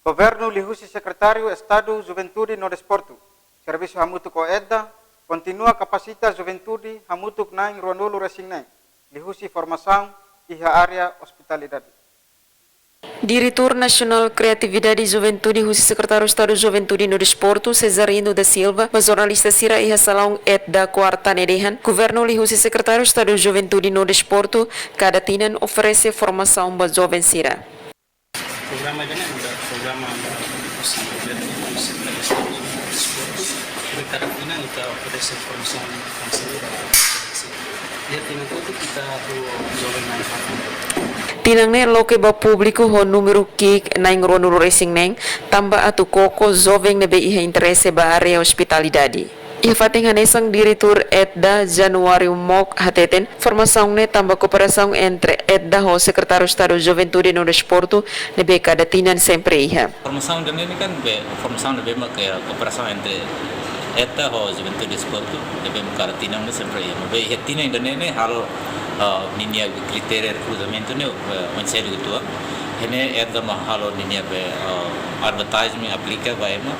Governo lihusi Secretario Estado Juventude no Desporto. Serviço hamutuk o EDDA, continua capacita Juventude hamutuk naing ruanulu racing naing. Lihusi formação e a área hospitalidade. Diretor Nacional Criatividade e Juventude, o Secretário de Estado de Juventude no Desporto, Cesarino da Silva, o jornalista Sira e a Salão da Quarta Nedehan, Governo e o Secretário de Estado de Juventude no Desporto, cada tinan oferece formação para jovem Sira. Programa ini ada programa cada tinan kita oferece formação dia tinan itu kita jovem manfaat. Tinang ne loke ba público ho número que na ingrono racing neng tamba atu koko jovem ne be iha interesse ba area hospitalidade. Iha fating hanesang diretor EDDA Januário Mok hateten formação ne tamba cooperação entre EDDA ho Secretário de Estado de Juventude no Desporto ne be cada tinan sempre iha. Formação dan ini kan be formação ne be kayak cooperação entre EDDA ho Juventude Desporto ne be cada tinan ne sempre iha. Be iha tinan dan ini halo ninia kriteria recrutamento ne menserio gitu ini ada mahalo ninia be advertisement aplica baema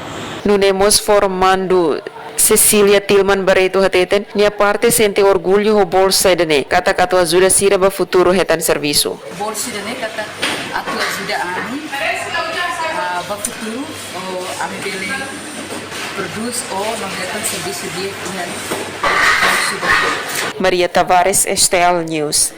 Nunemos formando Cecília Tilman Barreto hateten nia parte sente orgulho ho bolsa dene kata ajuda sira ba futuro hetan serviço bolsa dene kata atu ajuda ani ba futuro o ambele produce o não hetan serviço dia Maria Tavares, Estel News.